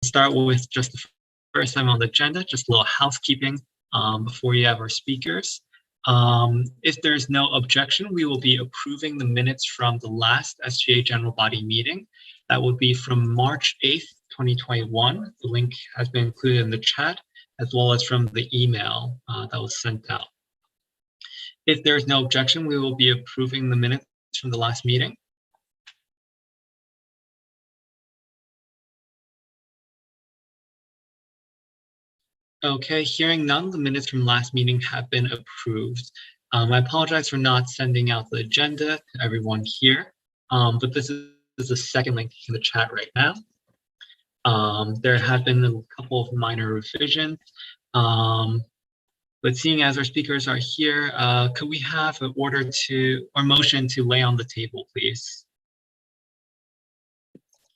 start with just the first item on the agenda, just a little housekeeping before you have our speakers. If there's no objection, we will be approving the minutes from the last SGA General Body meeting. That would be from March 8th, 2021. The link has been included in the chat, as well as from the email that was sent out. If there's no objection, we will be approving the minutes from the last meeting. Okay, hearing none, the minutes from last meeting have been approved. I apologize for not sending out the agenda to everyone here, but this is the second link in the chat right now. There have been a couple of minor revisions, but seeing as our speakers are here, could we have an order to, or motion to lay on the table, please?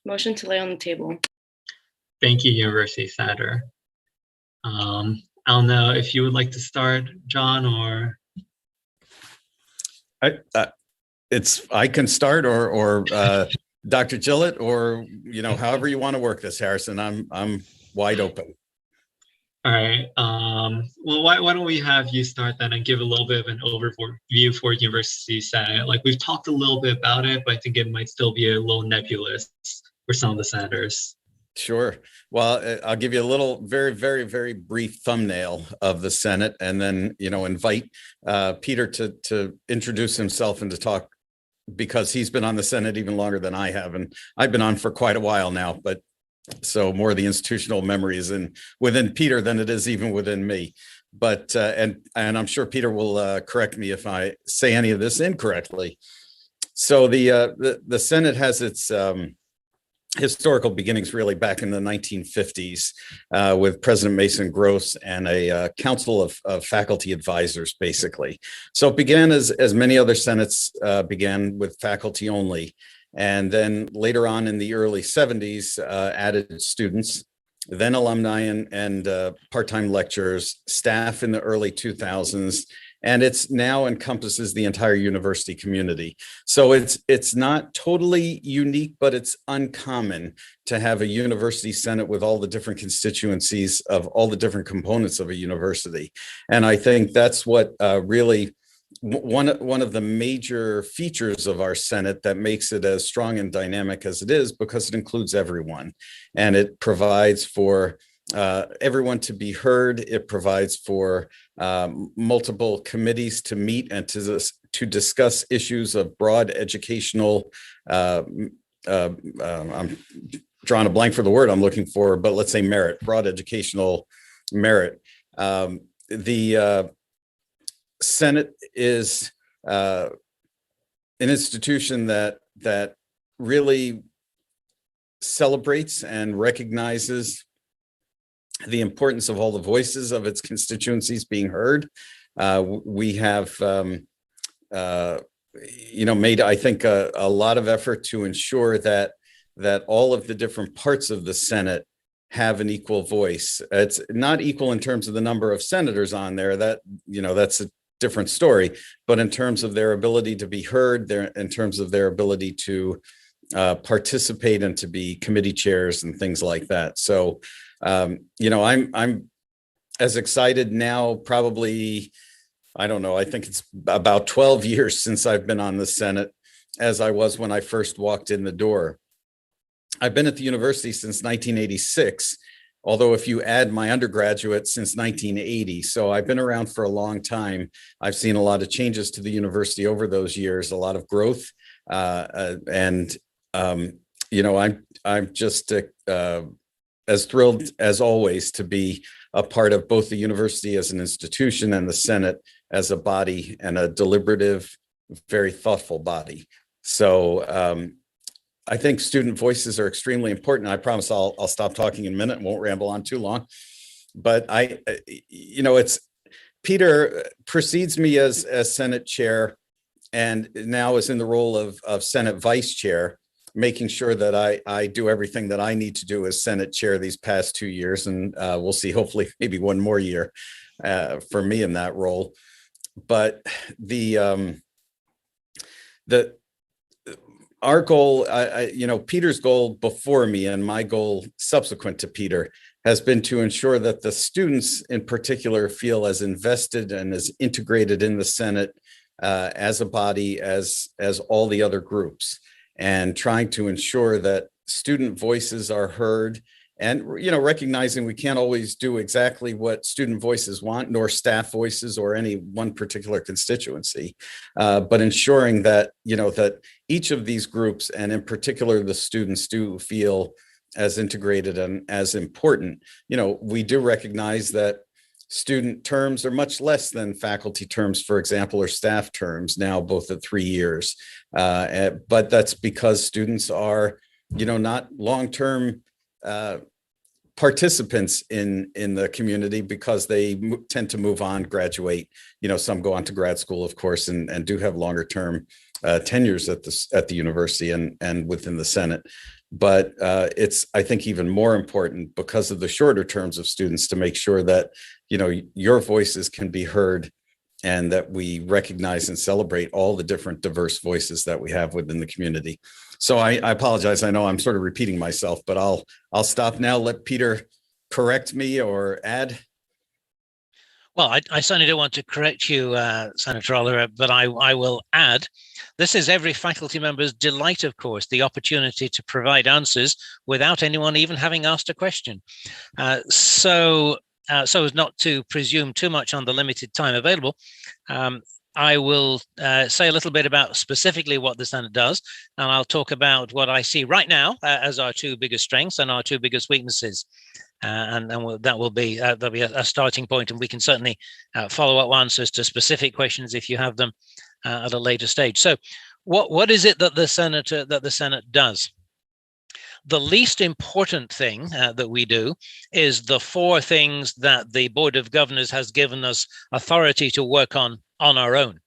Motion to lay on the table. Thank you, University Senator. I don't know if you would like to start, John, or I can start, or Dr. Gillett, or however you want to work this, Harrison. I'm wide open. All right. Well, why don't we have you start then and give a little bit of an overview for University Senate? Like, we've talked a little bit about it, but I think it might still be a little nebulous for some of the senators. Sure. Well, I'll give you a little, very, very, very brief thumbnail of the Senate, and then, invite Peter to introduce himself and to talk, because he's been on the Senate even longer than I have, and I've been on for quite a while now. But so more of the institutional memory is within Peter than it is even within me. But and I'm sure Peter will correct me if I say any of this incorrectly. So the Senate has its historical beginnings really back in the 1950s with President Mason Gross and a council of faculty advisors, basically. So it began as many other Senates began with faculty only. And then later on in the early 70s, added students, then alumni and part-time lecturers, staff in the early 2000s, and it's now encompasses the entire university community. So it's not totally unique, but it's uncommon to have a university senate with all the different constituencies of all the different components of a university. And I think that's what really one of the major features of our Senate that makes it as strong and dynamic as it is, because it includes everyone, and it provides for everyone to be heard. It provides for multiple committees to meet and to discuss issues of broad educational, I'm drawing a blank for the word I'm looking for, but let's say merit, broad educational merit. The Senate is an institution that really celebrates and recognizes the importance of all the voices of its constituencies being heard. We have, made, I think, a lot of effort to ensure that all of the different parts of the Senate have an equal voice. It's not equal in terms of the number of senators on there. That's a different story. But in terms of their ability to be heard, in terms of their ability to participate and to be committee chairs and things like that. So, I'm as excited now, probably, I don't know, I think it's about 12 years since I've been on the Senate as I was when I first walked in the door. I've been at the university since 1986, although if you add my undergraduate, since 1980. So I've been around for a long time. I've seen a lot of changes to the university over those years, a lot of growth. I'm just as thrilled as always to be a part of both the university as an institution and the Senate as a body, and a deliberative, very thoughtful body. So I think student voices are extremely important. I promise I'll stop talking in a minute and won't ramble on too long. But it's Peter precedes me as Senate chair, and now is in the role of Senate vice chair, making sure that I do everything that I need to do as Senate chair these past 2 years. And we'll see, hopefully maybe one more year for me in that role. our goal, Peter's goal before me and my goal subsequent to Peter has been to ensure that the students in particular feel as invested and as integrated in the Senate as a body as all the other groups, and trying to ensure that student voices are heard, and recognizing we can't always do exactly what student voices want, nor staff voices or any one particular constituency, but ensuring that that each of these groups, and in particular the students, do feel as integrated and as important. We do recognize that student terms are much less than faculty terms, for example, or staff terms now, both at 3 years. But that's because students are, not long-term participants in the community, because they tend to move on, graduate. Some go on to grad school, of course, and do have longer-term tenures at the university and within the Senate. But it's, I think, even more important because of the shorter terms of students to make sure that, your voices can be heard, and that we recognize and celebrate all the different diverse voices that we have within the community. So I apologize. I know I'm sort of repeating myself, but I'll stop now. Let Peter correct me or add. Well, I certainly don't want to correct you, Senator Oliver, but I will add, this is every faculty member's delight, of course, the opportunity to provide answers without anyone even having asked a question. So as not to presume too much on the limited time available, I will say a little bit about specifically what the Senate does, and I'll talk about what I see right now as our two biggest strengths and our two biggest weaknesses. That will be a starting point, and we can certainly follow up answers to specific questions if you have them at a later stage. So, what is it that the Senate does? The least important thing that we do is the four things that the Board of Governors has given us authority to work on our own.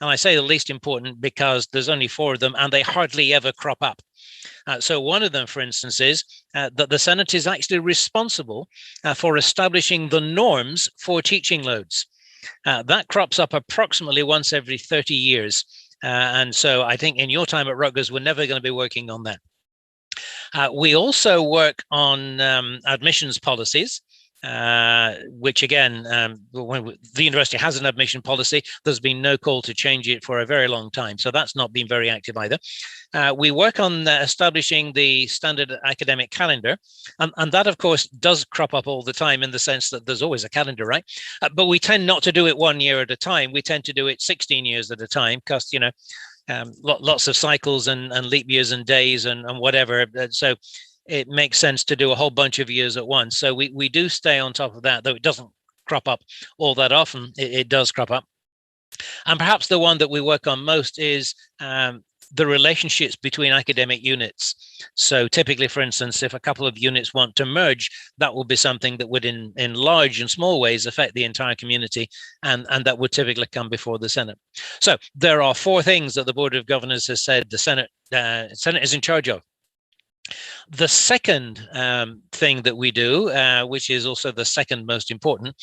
And I say the least important because there's only four of them, and they hardly ever crop up. So one of them, for instance, is that the Senate is actually responsible for establishing the norms for teaching loads. That crops up approximately once every 30 years. And so I think in your time at Rutgers, we're never going to be working on that. We also work on admissions policies, which again, when the university has an admission policy, there's been no call to change it for a very long time. So that's not been very active either. We work on establishing the standard academic calendar. And that, of course, does crop up all the time in the sense that there's always a calendar, right? But we tend not to do it 1 year at a time. We tend to do it 16 years at a time because, lots of cycles and leap years and days and whatever. So it makes sense to do a whole bunch of years at once. So we do stay on top of that, though it doesn't crop up all that often. It does crop up. And perhaps the one that we work on most is the relationships between academic units. So typically, for instance, if a couple of units want to merge, that will be something that would in large and small ways affect the entire community, and that would typically come before the Senate. So there are four things that the Board of Governors has said the Senate is in charge of. The second thing that we do, which is also the second most important,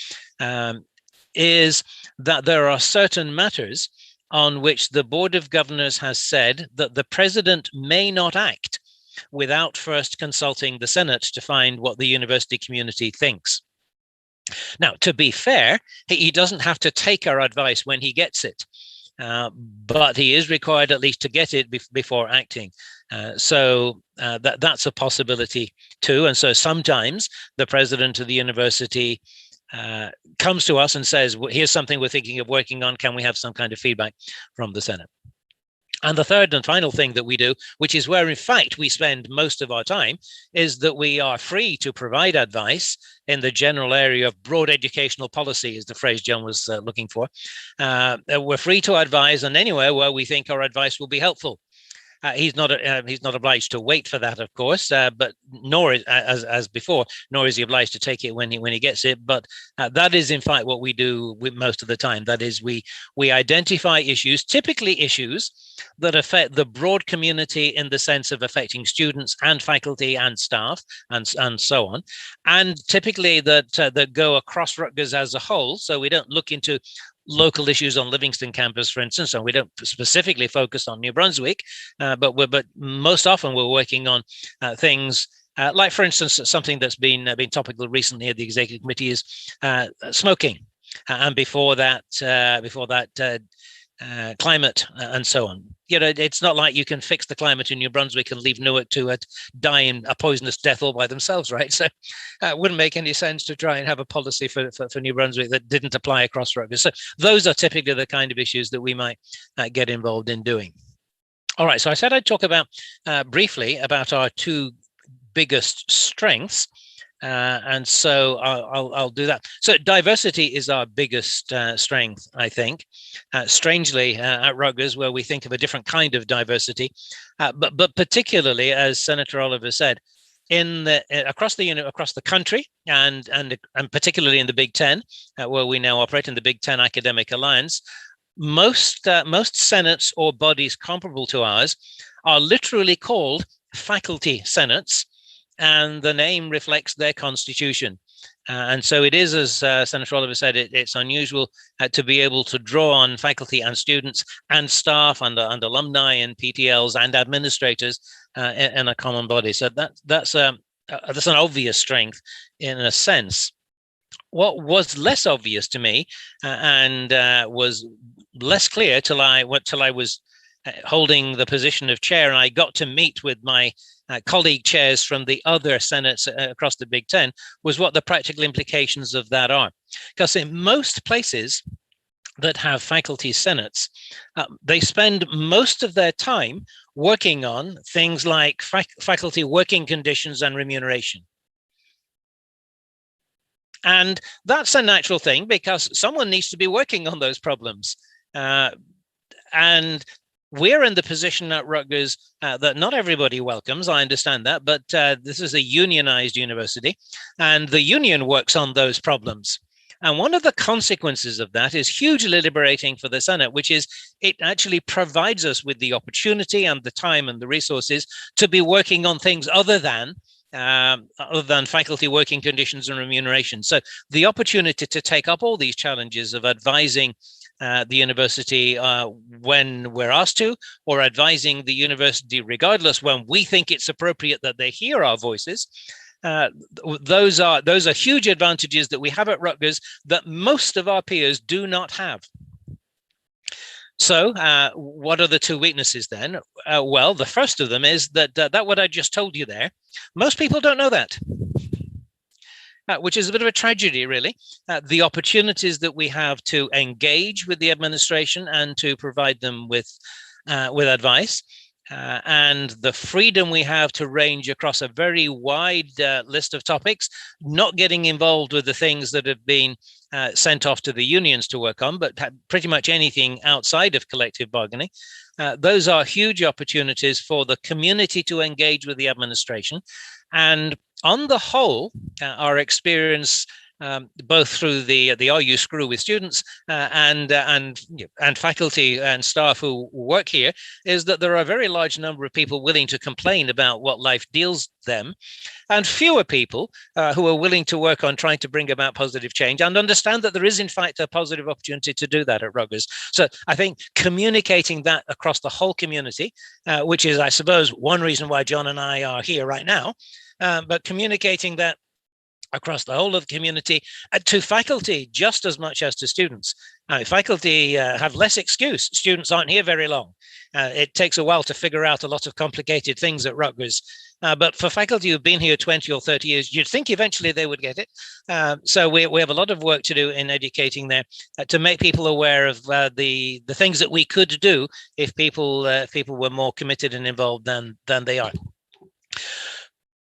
is that there are certain matters on which the Board of Governors has said that the president may not act without first consulting the Senate to find what the university community thinks. Now, to be fair, he doesn't have to take our advice when he gets it, but he is required at least to get it before acting. So that's a possibility too. And so sometimes the president of the university comes to us and says, well, here's something we're thinking of working on. Can we have some kind of feedback from the Senate? And the third and final thing that we do, which is where in fact we spend most of our time, is that we are free to provide advice in the general area of broad educational policy, is the phrase John was looking for. We're free to advise on anywhere where we think our advice will be helpful. He's not obliged to wait for that, of course, but nor is, as before, nor is he obliged to take it when he gets it. But that is in fact what we do with most of the time. That is, we identify issues, typically issues that affect the broad community in the sense of affecting students and faculty and staff and so on, and typically that go across Rutgers as a whole. So we don't look into local issues on Livingston campus, for instance, and we don't specifically focus on New Brunswick, but most often we're working on things like, for instance, something that's been topical recently at the executive committee is smoking, and before that, climate and so on. You know, it's not like you can fix the climate in New Brunswick and leave Newark to die in a poisonous death all by themselves, right? So it wouldn't make any sense to try and have a policy for New Brunswick that didn't apply across Rutgers. So those are typically the kind of issues that we might get involved in doing. All right, so I said I'd talk about briefly about our two biggest strengths. And so I'll do that. So diversity is our biggest strength, I think. Strangely, at Rutgers, where we think of a different kind of diversity, but particularly, as Senator Oliver said, across the country, and particularly in the Big Ten, where we now operate in the Big Ten Academic Alliance, most senates or bodies comparable to ours are literally called faculty senates, and the name reflects their constitution. And so it is, as Senator Oliver said, it's unusual to be able to draw on faculty and students and staff and alumni and PTLs and administrators in a common body. So that's an obvious strength in a sense. What was less obvious to me and was less clear till I was holding the position of chair, and I got to meet with my colleague chairs from the other senates across the Big Ten, was what the practical implications of that are. Because in most places that have faculty senates, they spend most of their time working on things like faculty working conditions and remuneration. And that's a natural thing because someone needs to be working on those problems. And we're in the position at Rutgers that not everybody welcomes, I understand that, but this is a unionized university, and the union works on those problems. And one of the consequences of that is hugely liberating for the Senate, which is it actually provides us with the opportunity and the time and the resources to be working on things other than faculty working conditions and remuneration. So the opportunity to take up all these challenges of advising the university when we're asked to, or advising the university regardless when we think it's appropriate that they hear our voices. Those are huge advantages that we have at Rutgers that most of our peers do not have. So what are the two weaknesses then? Well, the first of them is that what I just told you there, most people don't know that. Which is a bit of a tragedy, really. The opportunities that we have to engage with the administration and to provide them with advice, and the freedom we have to range across a very wide list of topics, not getting involved with the things that have been sent off to the unions to work on, but pretty much anything outside of collective bargaining. Those are huge opportunities for the community to engage with the administration. And on the whole, our experience, both through the RU Screw with students and faculty and staff who work here, is that there are a very large number of people willing to complain about what life deals them, and fewer people who are willing to work on trying to bring about positive change and understand that there is, in fact, a positive opportunity to do that at Rutgers. So I think communicating that across the whole community, which is, I suppose, one reason why John and I are here right now, but communicating that across the whole of the community to faculty just as much as to students. Faculty have less excuse. Students aren't here very long. It takes a while to figure out a lot of complicated things at Rutgers. But for faculty who've been here 20 or 30 years, you'd think eventually they would get it. So we have a lot of work to do in educating there to make people aware of the things that we could do if people were more committed and involved than they are.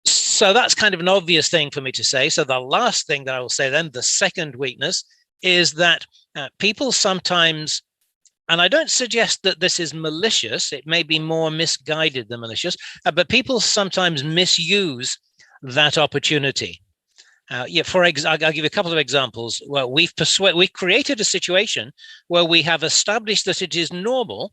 So that's kind of an obvious thing for me to say. So the last thing that I will say then, the second weakness, is that people sometimes, and I don't suggest that this is malicious, it may be more misguided than malicious, but people sometimes misuse that opportunity. I'll give you a couple of examples. Well, we've created a situation where we have established that it is normal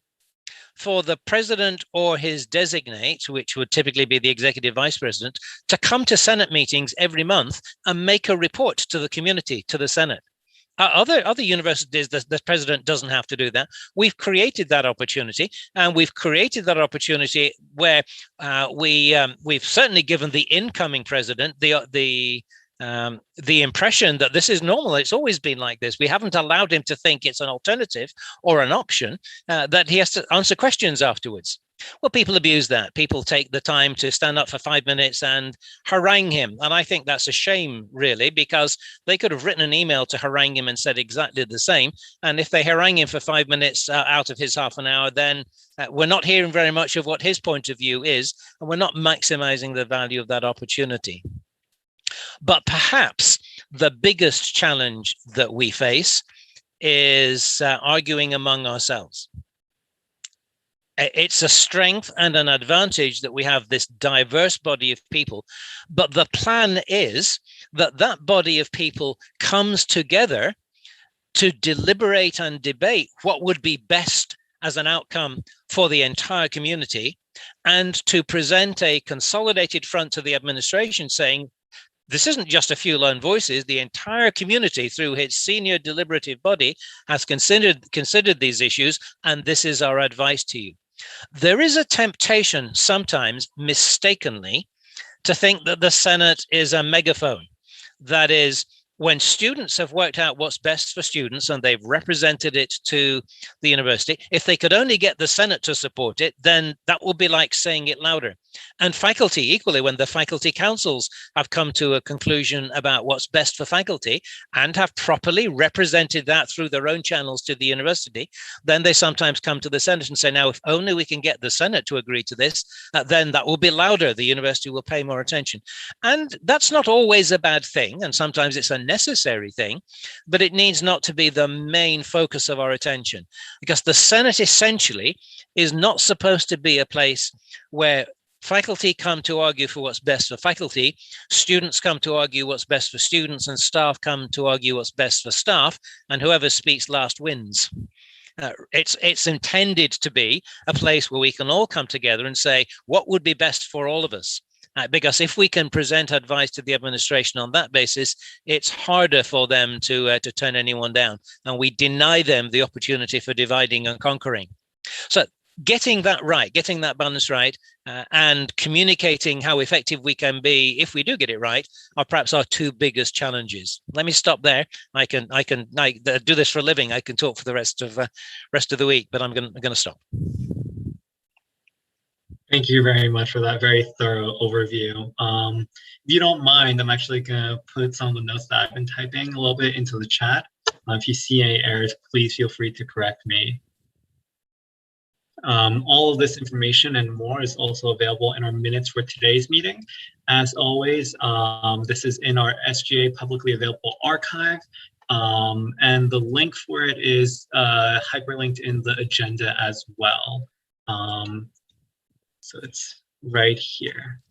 for the president or his designate, which would typically be the executive vice president, to come to Senate meetings every month and make a report to the community, to the Senate. Other universities, the president doesn't have to do that. We've created that opportunity, and we've created that opportunity where we've certainly given the incoming president the impression that this is normal. It's always been like this. We haven't allowed him to think it's an alternative or an option, that he has to answer questions afterwards. Well, people abuse that. People take the time to stand up for 5 minutes and harangue him. And I think that's a shame, really, because they could have written an email to harangue him and said exactly the same. And if they harangue him for 5 minutes out of his half an hour, then we're not hearing very much of what his point of view is, and we're not maximizing the value of that opportunity. But perhaps the biggest challenge that we face is arguing among ourselves. It's a strength and an advantage that we have this diverse body of people, but the plan is that that body of people comes together to deliberate and debate what would be best as an outcome for the entire community, and to present a consolidated front to the administration saying, this isn't just a few lone voices. The entire community, through its senior deliberative body, has considered these issues, and this is our advice to you. There is a temptation sometimes, mistakenly, to think that the Senate is a megaphone. That is, when students have worked out what's best for students and they've represented it to the university, if they could only get the Senate to support it, then that will be like saying it louder. And faculty, equally, when the faculty councils have come to a conclusion about what's best for faculty and have properly represented that through their own channels to the university, then they sometimes come to the Senate and say, now, if only we can get the Senate to agree to this, then that will be louder. The university will pay more attention. And that's not always a bad thing. And sometimes it's a necessary thing, but it needs not to be the main focus of our attention, because the Senate essentially is not supposed to be a place where faculty come to argue for what's best for faculty, students come to argue what's best for students, and staff come to argue what's best for staff, and whoever speaks last wins. It's intended to be a place where we can all come together and say what would be best for all of us. Because if we can present advice to the administration on that basis, it's harder for them to turn anyone down, and we deny them the opportunity for dividing and conquering. So getting that right, getting that balance right, and communicating how effective we can be if we do get it right, are perhaps our two biggest challenges. Let me stop there. I do this for a living. I can talk for the rest of the week, but I'm going to stop. Thank you very much for that very thorough overview. If you don't mind, I'm actually going to put some of the notes that I've been typing a little bit into the chat. If you see any errors, please feel free to correct me. All of this information and more is also available in our minutes for today's meeting. As always, this is in our SGA publicly available archive, and the link for it is hyperlinked in the agenda as well. So it's right here.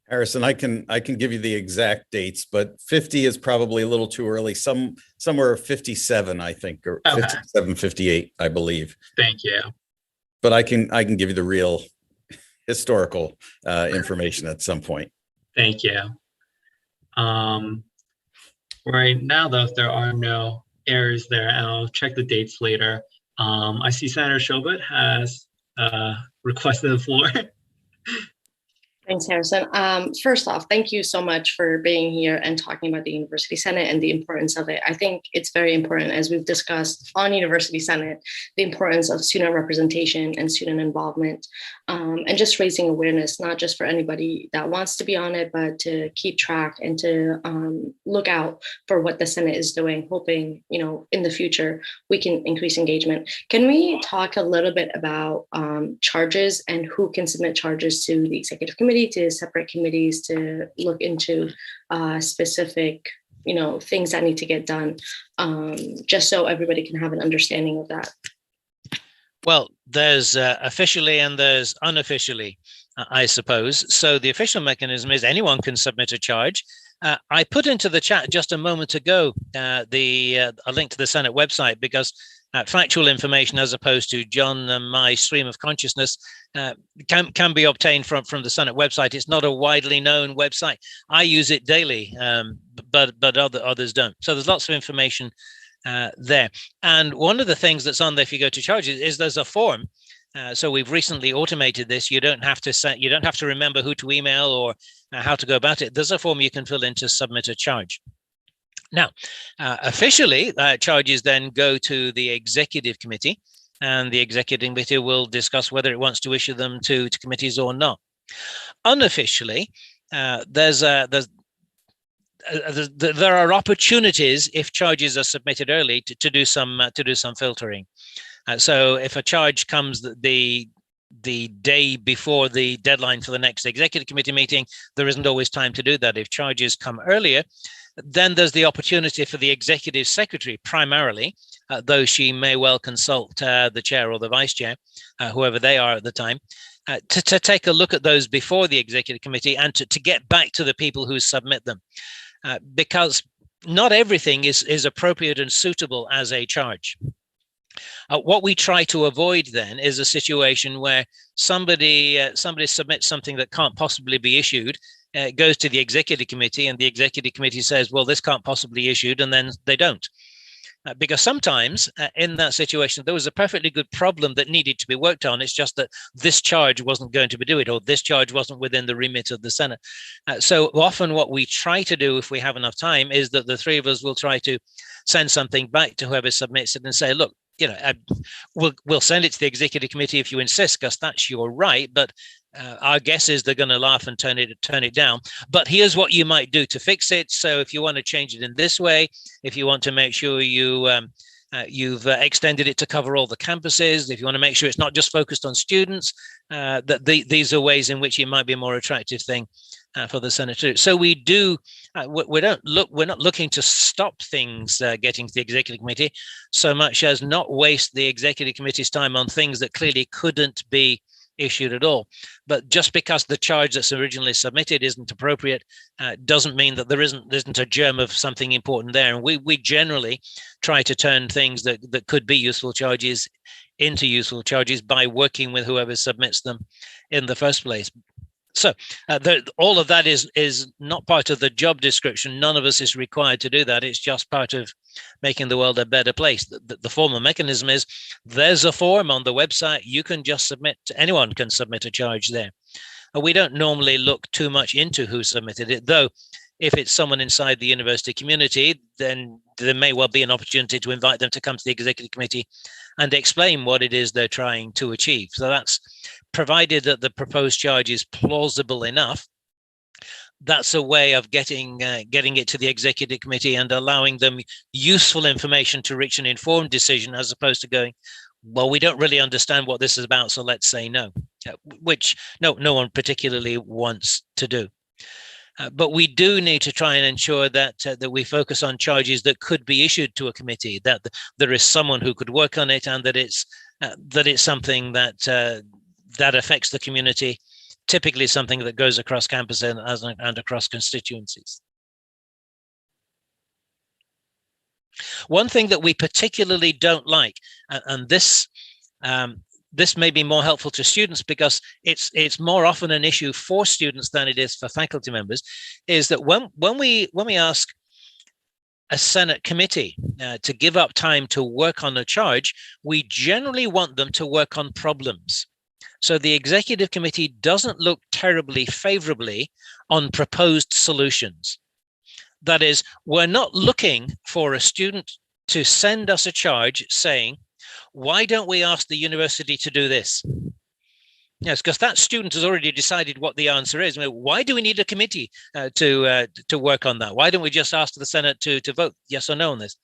Harrison, I can give you the exact dates, but 50 is probably a little too early. Somewhere 57, I think, or okay. 57, 58, I believe. Thank you. But I can give you the real historical information at some point. Thank you. Right now, though, if there are no errors there, and I'll check the dates later. I see Senator Shobut has requested the floor. Thanks, Harrison. First off, thank you so much for being here and talking about the University Senate and the importance of it. I think it's very important, as we've discussed on University Senate, the importance of student representation and student involvement, and just raising awareness, not just for anybody that wants to be on it, but to keep track and to look out for what the Senate is doing, hoping, in the future, we can increase engagement. Can we talk a little bit about charges and who can submit charges to the executive committee, to separate committees to look into specific, things that need to get done, just so everybody can have an understanding of that? Well, there's officially and there's unofficially, I suppose. So the official mechanism is anyone can submit a charge. I put into the chat just a moment ago a link to the Senate website, because factual information, as opposed to John and my stream of consciousness, can be obtained from the Senate website. It's not a widely known website. I use it daily, but others don't. So there's lots of information there. And one of the things that's on there, if you go to charges, is there's a form. So we've recently automated this. You don't have to remember who to email or how to go about it. There's a form you can fill in to submit a charge. Now, officially, charges then go to the executive committee, and the executive committee will discuss whether it wants to issue them to committees or not. Unofficially, there are opportunities if charges are submitted early to do some filtering. So if a charge comes the day before the deadline for the next executive committee meeting, there isn't always time to do that. If charges come earlier, then there's the opportunity for the executive secretary, primarily, though she may well consult the chair or the vice chair, whoever they are at the time, to take a look at those before the executive committee and to get back to the people who submit them. Because not everything is appropriate and suitable as a charge. What we try to avoid then is a situation where somebody submits something that can't possibly be issued, goes to the executive committee, and the executive committee says, well, this can't possibly be issued, and then they don't. Because sometimes in that situation, there was a perfectly good problem that needed to be worked on. It's just that this charge wasn't going to be doing it, or this charge wasn't within the remit of the Senate. So often what we try to do, if we have enough time, is that the three of us will try to send something back to whoever submits it and say, look, we'll send it to the executive committee if you insist, because that's your right. But our guess is they're going to laugh and turn it down. But here's what you might do to fix it. So if you want to change it in this way, if you want to make sure you've extended it to cover all the campuses, if you want to make sure it's not just focused on students, these are ways in which it might be a more attractive thing for the Senate to do. So we do. We're not looking to stop things getting to the executive committee so much as not waste the executive committee's time on things that clearly couldn't be issued at all. But just because the charge that's originally submitted isn't appropriate doesn't mean that there isn't a germ of something important there. And we generally try to turn things that could be useful charges into useful charges by working with whoever submits them in the first place. So all of that is not part of the job description. None of us is required to do that. It's just part of making the world a better place. The formal mechanism is there's a form on the website. You can just submit. Anyone can submit a charge there. And we don't normally look too much into who submitted it, though. If it's someone inside the university community, then there may well be an opportunity to invite them to come to the executive committee and explain what it is they're trying to achieve. So that's provided that the proposed charge is plausible enough. That's a way of getting it to the executive committee and allowing them useful information to reach an informed decision, as opposed to going, well, we don't really understand what this is about, so let's say no, which no one particularly wants to do. But we do need to try and ensure that we focus on charges that could be issued to a committee, that there is someone who could work on it, and that it's something that affects the community, typically something that goes across campus and across constituencies. One thing that we particularly don't like, and this may be more helpful to students because it's more often an issue for students than it is for faculty members, is that when we ask a Senate committee to give up time to work on a charge, we generally want them to work on problems. So the executive committee doesn't look terribly favorably on proposed solutions. That is, we're not looking for a student to send us a charge saying, why don't we ask the university to do this? Yes, because that student has already decided what the answer is. Why do we need a committee to work on that? Why don't we just ask the Senate to vote yes or no on this?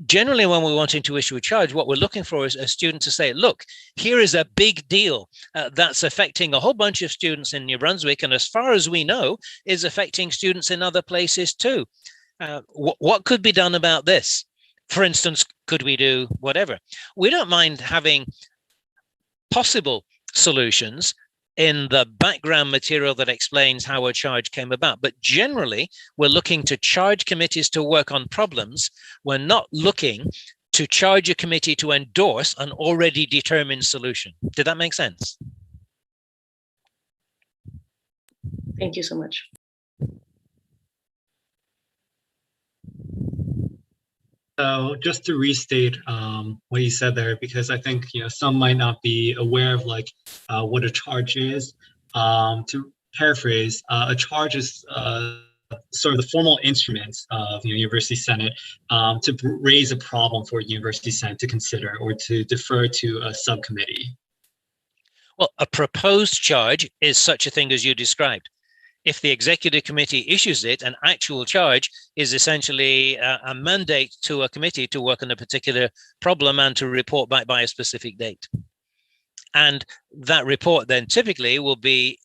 Generally, when we're wanting to issue a charge, what we're looking for is a student to say, look, here is a big deal that's affecting a whole bunch of students in New Brunswick, and as far as we know, is affecting students in other places too. What could be done about this? For instance, could we do whatever? We don't mind having possible solutions in the background material that explains how a charge came about. But generally, we're looking to charge committees to work on problems. We're not looking to charge a committee to endorse an already determined solution. Did that make sense? Thank you so much. So just to restate what you said there, because I think some might not be aware of like what a charge is. To paraphrase, a charge is sort of the formal instruments of University Senate to raise a problem for University Senate to consider or to defer to a subcommittee. Well, a proposed charge is such a thing as you described. If the executive committee issues it, an actual charge is essentially a mandate to a committee to work on a particular problem and to report back by a specific date. And that report then typically will be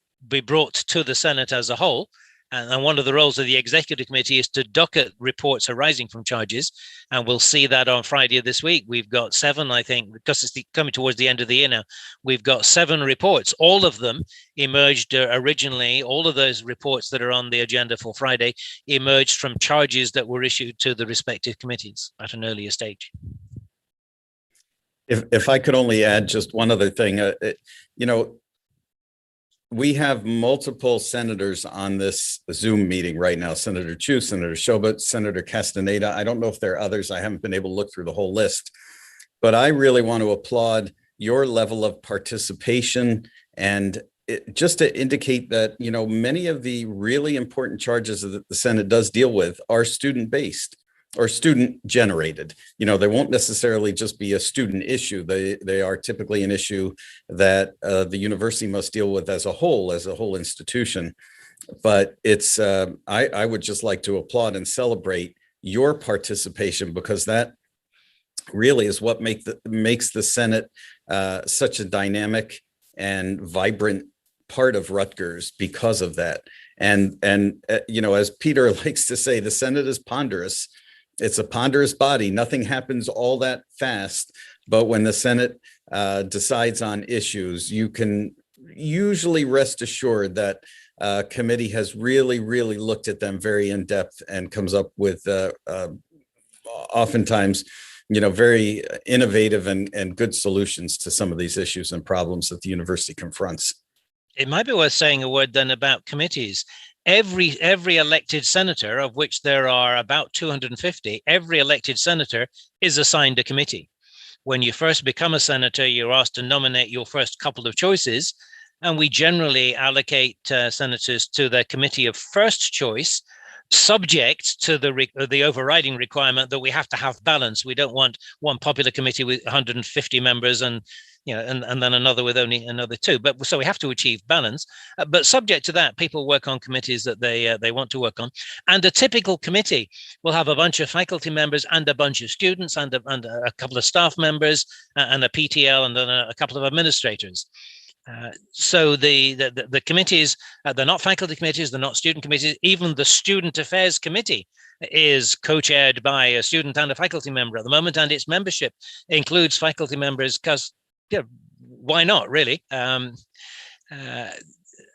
brought to the Senate as a whole. And one of the roles of the executive committee is to docket reports arising from charges. And we'll see that on Friday of this week. We've got 7, I think, because it's coming towards the end of the year now. We've got 7 reports. All of them emerged originally. All of those reports that are on the agenda for Friday emerged from charges that were issued to the respective committees at an earlier stage. If I could only add just one other thing, we have multiple senators on this Zoom meeting right now. Senator Chu, Senator Shobut, Senator Castaneda. I don't know if there are others. I haven't been able to look through the whole list, but I really want to applaud your level of participation and just to indicate that, many of the really important charges that the Senate does deal with are student-based or student generated. They won't necessarily just be a student issue. They are typically an issue that the university must deal with as a whole institution. But it's I would just like to applaud and celebrate your participation, because that really is what makes the Senate such a dynamic and vibrant part of Rutgers because of that. And as Peter likes to say, the Senate is ponderous. It's a ponderous body. Nothing happens all that fast, but when the Senate decides on issues, you can usually rest assured that committee has really, really looked at them very in depth and comes up with oftentimes, very innovative and good solutions to some of these issues and problems that the university confronts. It might be worth saying a word then about committees. Every elected senator, of which there are about 250, every elected senator is assigned a committee. When you first become a senator, you're asked to nominate your first couple of choices, and we generally allocate senators to the committee of first choice, subject to the overriding requirement that we have to have balance. We don't want one popular committee with 150 members and then another with only another 2. But so we have to achieve balance. But subject to that, people work on committees that they want to work on. And a typical committee will have a bunch of faculty members and a bunch of students and a couple of staff members and a PTL and then a couple of administrators. So the committees, they're not faculty committees, they're not student committees. Even the Student Affairs Committee is co-chaired by a student and a faculty member at the moment, and its membership includes faculty members because, why not, really?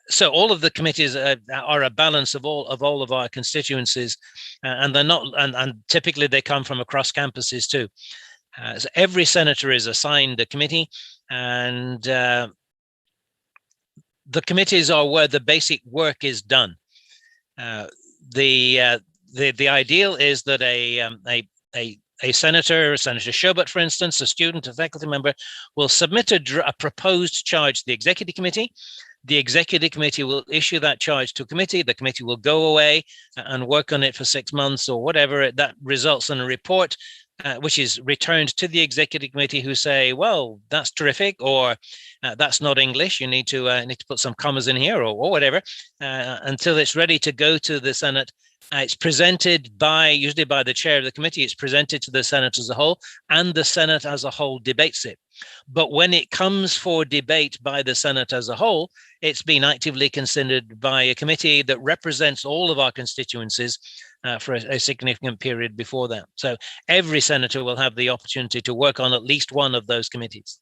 So all of the committees are a balance of all of our constituencies, and they're not, and typically they come from across campuses too. So every senator is assigned a committee, and the committees are where the basic work is done. The ideal is that a senator, Senator Shobut, for instance, a student, a faculty member, will submit a proposed charge to the executive committee. The executive committee will issue that charge to a committee. The committee will go away and work on it for 6 months or whatever. That results in a report, which is returned to the executive committee, who say, well, that's terrific, or that's not English. You need to put some commas in here, or whatever, until it's ready to go to the Senate. It's presented usually by the chair of the committee. It's presented to the Senate as a whole, and the Senate as a whole debates it. But when it comes for debate by the Senate as a whole, it's been actively considered by a committee that represents all of our constituencies for a significant period before that. So every senator will have the opportunity to work on at least one of those committees.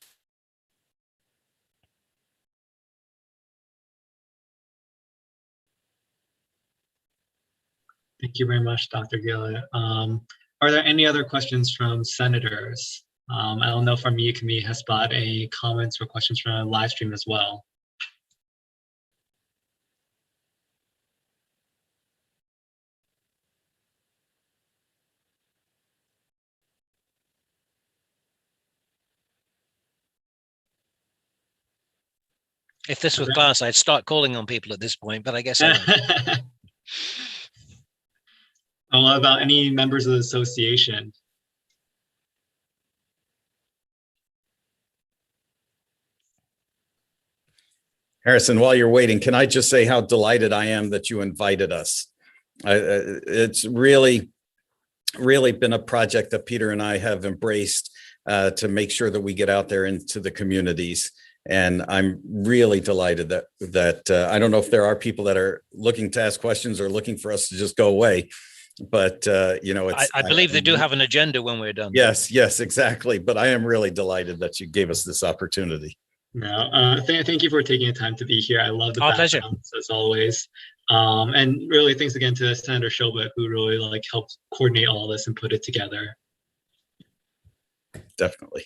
Thank you very much, Dr. Gillett. Are there any other questions from senators? I don't know if our media committee has got any comments or questions from a live stream as well. If this was class, I'd start calling on people at this point, but I guess I won't. What about any members of the association? Harrison, while you're waiting, can I just say how delighted I am that you invited us? It's really been a project that Peter and I have embraced to make sure that we get out there into the communities. And I'm really delighted that I don't know if there are people that are looking to ask questions or looking for us to just go away, but I believe they do have an agenda when we're done. Yes, exactly. But I am really delighted that you gave us this opportunity. No, thank you for taking the time to be here. I love the pleasure, as always. And really thanks again to Senator Shobut, who really helped coordinate all this and put it together. Definitely.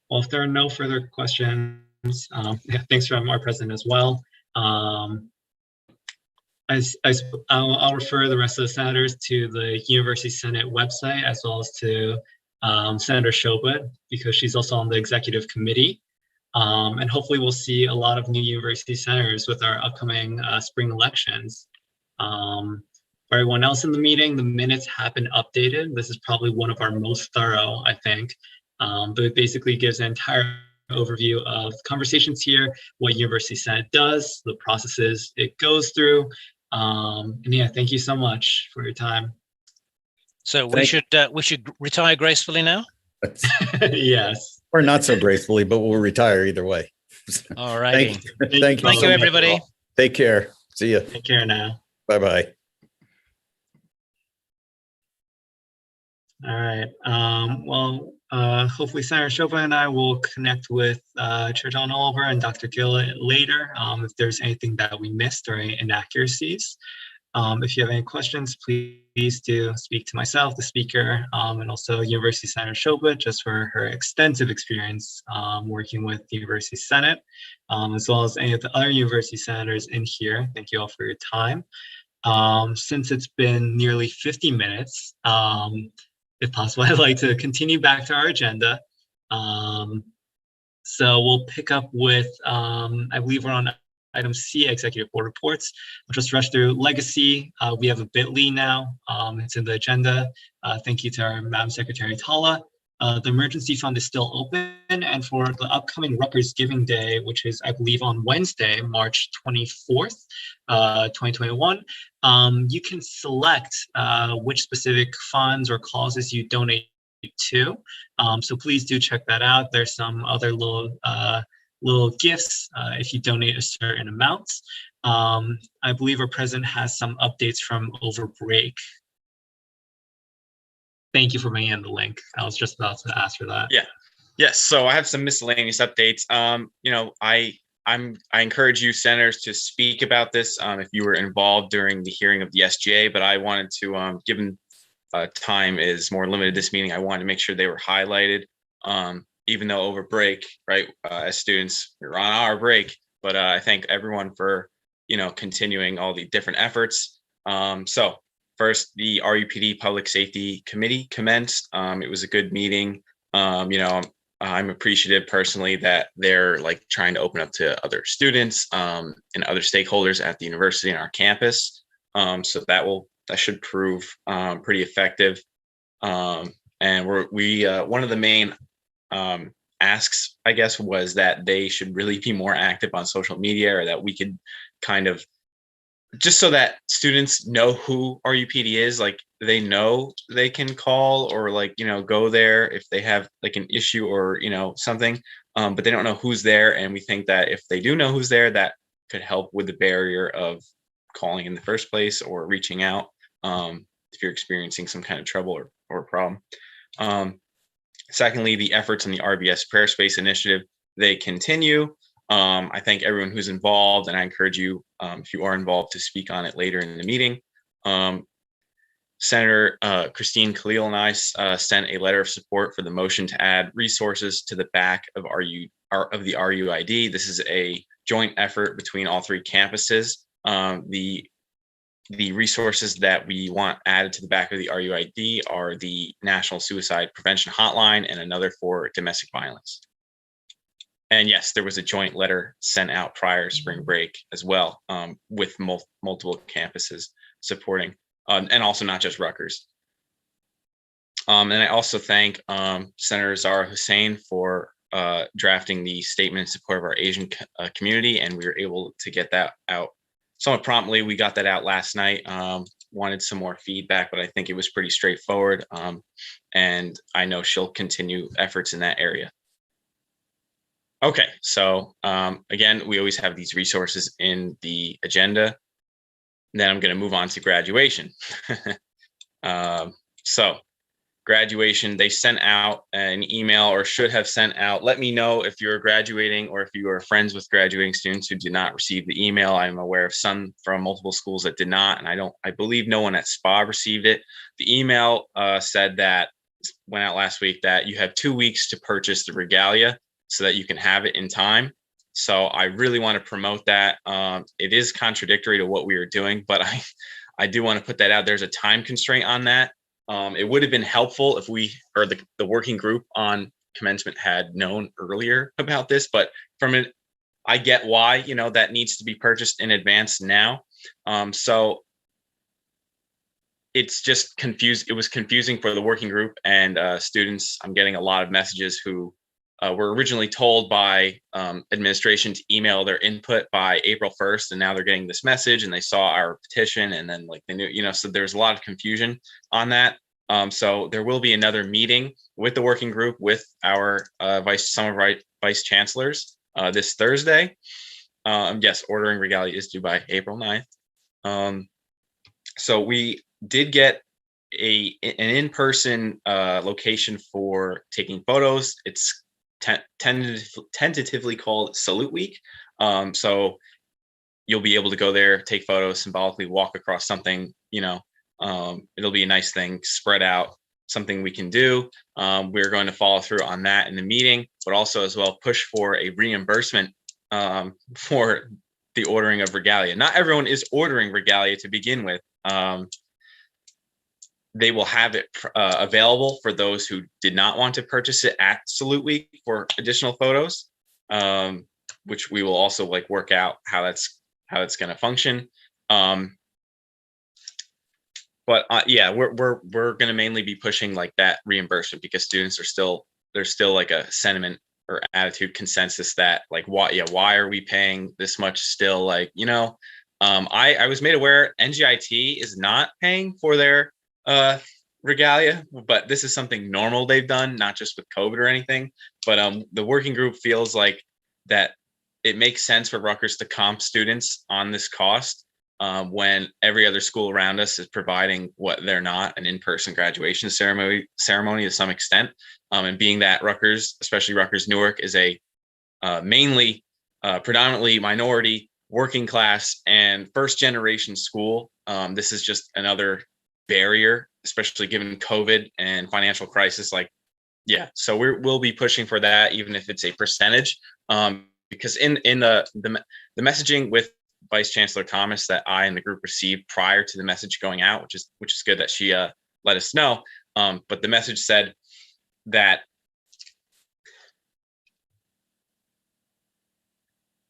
Well, if there are no further questions, thanks from our president as well. I'll refer the rest of the senators to the University Senate website, as well as to Senator Shobut, because she's also on the executive committee. And hopefully we'll see a lot of new university senators with our upcoming spring elections. For everyone else in the meeting, the minutes have been updated. This is probably one of our most thorough, I think. But it basically gives an entire overview of conversations here, what University Senate does, the processes it goes through. And yeah, thank you so much for your time. So we should retire gracefully now? Yes. Or not so gracefully, but we'll retire either way. All right. Thank you, everybody. Take care. See you. Take care now. Bye-bye. All right. Hopefully Senator Shobut and I will connect with Chair John Oliver and Dr. Gill later if there's anything that we missed or any inaccuracies. If you have any questions, please do speak to myself, the speaker, and also University Senator Shobut, just for her extensive experience working with the University Senate, as well as any of the other university senators in here. Thank you all for your time. Since it's been nearly 50 minutes, if possible, I'd like to continue back to our agenda. So we'll pick up with, I believe we're on item C, Executive Board Reports. I'll just rush through legacy. We have a bit.ly now. It's in the agenda. Thank you to our Madam Secretary Tala. The emergency fund is still open, and for the upcoming Rutgers Giving Day, which is, I believe, on Wednesday, March 24th, 2021, you can select which specific funds or causes you donate to. So please do check that out. There's some other little gifts if you donate a certain amount. I believe our president has some updates from over break. Thank you for bringing in the link. I was just about to ask for that. Yeah. Yes. So I have some miscellaneous updates. I encourage you senators to speak about this if you were involved during the hearing of the SGA, but I wanted to, given time is more limited this meeting, I wanted to make sure they were highlighted, even though over break, right, as students, we're on our break, but I thank everyone for, continuing all the different efforts. So first, the RUPD Public Safety Committee commenced. It was a good meeting. I'm appreciative personally that they're trying to open up to other students and other stakeholders at the university and our campus. So that should prove pretty effective. And one of the main asks, I guess, was that they should really be more active on social media, or that we could kind of, just so that students know who RUPD is, they know they can call or go there if they have an issue or something, but they don't know who's there. And we think that if they do know who's there, that could help with the barrier of calling in the first place or reaching out if you're experiencing some kind of trouble or problem. Secondly, the efforts in the RBS Prayer Space Initiative, they continue. I thank everyone who's involved, and I encourage you, if you are involved, to speak on it later in the meeting. Senator Christine Khalil and I sent a letter of support for the motion to add resources to the back of the RUID. This is a joint effort between all three campuses. The resources that we want added to the back of the RUID are the National Suicide Prevention Hotline and another for domestic violence. And yes, there was a joint letter sent out prior to spring break as well, with multiple campuses supporting, and also not just Rutgers. And I also thank Senator Zahra Hussain for drafting the statement in support of our Asian community, and we were able to get that out somewhat promptly. We got that out last night. Wanted some more feedback, but I think it was pretty straightforward. And I know she'll continue efforts in that area. Okay, so again, we always have these resources in the agenda. Then I'm going to move on to graduation. So graduation, they sent out an email, or should have sent out. Let me know if you're graduating or if you are friends with graduating students who did not receive the email. I'm aware of some from multiple schools that did not, and I believe no one at SPA received it. The email said that, went out last week, that you have 2 weeks to purchase the regalia so that you can have it in time. So I really want to promote that. It is contradictory to what we are doing, but I do want to put that out. There's a time constraint on that. It would have been helpful if we, or the working group on commencement, had known earlier about this, but from it, I get why, that needs to be purchased in advance now. So it's just confused. It was confusing for the working group and students. I'm getting a lot of messages who were originally told by administration to email their input by April 1st, and now they're getting this message and they saw our petition, and then they knew, so there's a lot of confusion on that. So there will be another meeting with the working group with our some of our vice chancellors this Thursday. Yes, ordering regalia is due by April 9th. So we did get an in-person location for taking photos. It's tentatively called Salute Week. So you'll be able to go there, take photos, symbolically walk across something, it'll be a nice thing, spread out, something we can do. We're going to follow through on that in the meeting, but also as well push for a reimbursement for the ordering of regalia. Not everyone is ordering regalia to begin with. They will have it available for those who did not want to purchase it at Salute Week for additional photos, which we will also work out how it's going to function. But yeah, we're going to mainly be pushing that reimbursement, because students are there's still a sentiment or attitude consensus that why are we paying this much still? I was made aware NGIT is not paying for their regalia, but this is something normal they've done, not just with COVID or anything. But the working group feels like that it makes sense for Rutgers to comp students on this cost when every other school around us is providing what they're not, an in-person graduation ceremony to some extent. And being that Rutgers, especially Rutgers Newark, is a mainly predominantly minority, working class, and first generation school, this is just another barrier, especially given COVID and financial crisis. So we'll be pushing for that, even if it's a percentage, because in the messaging with Vice Chancellor Thomas that I and the group received prior to the message going out, which is good that she let us know. But the message said that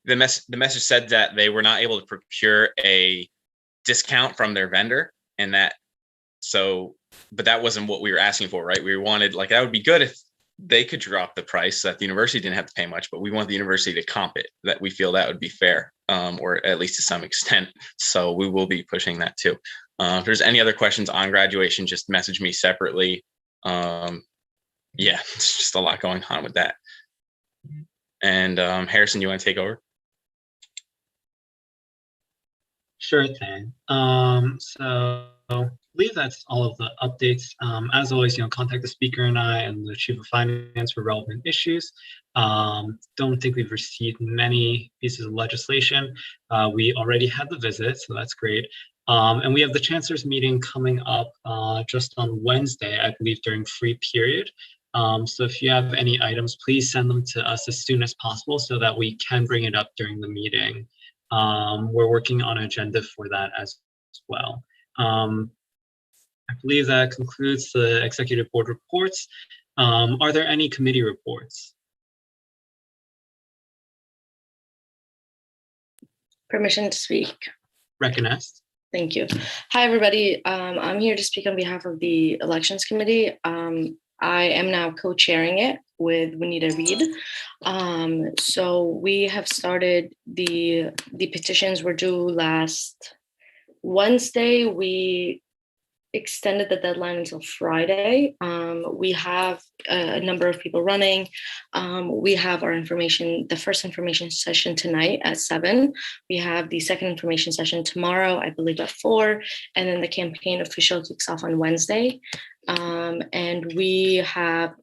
the message said that they were not able to procure a discount from their vendor, and but that wasn't what we were asking for, right? We wanted, that would be good if they could drop the price so that the university didn't have to pay much, but we want the university to comp it, that we feel that would be fair, or at least to some extent. So we will be pushing that too. If there's any other questions on graduation, just message me separately. Yeah, it's just a lot going on with that. And Harrison, you want to take over? Sure thing. So I believe that's all of the updates. As always, contact the speaker and I and the chief of finance for relevant issues. Don't think we've received many pieces of legislation. We already had the visit, so that's great. And we have the chancellor's meeting coming up just on Wednesday, I believe, during free period. So if you have any items, please send them to us as soon as possible so that we can bring it up during the meeting. We're working on an agenda for that as well. I believe that concludes the executive board reports. Are there any committee reports? Permission to speak. Recognized. Thank you. Hi, everybody. I'm here to speak on behalf of the Elections Committee. I am now co-chairing it with Juanita Reed. So we have started the petitions were due last Wednesday. We extended the deadline until Friday. We have a number of people running. We have our information, the first information session tonight at 7. We have the second information session tomorrow, I believe at 4. And then the campaign official kicks off on Wednesday. And we have,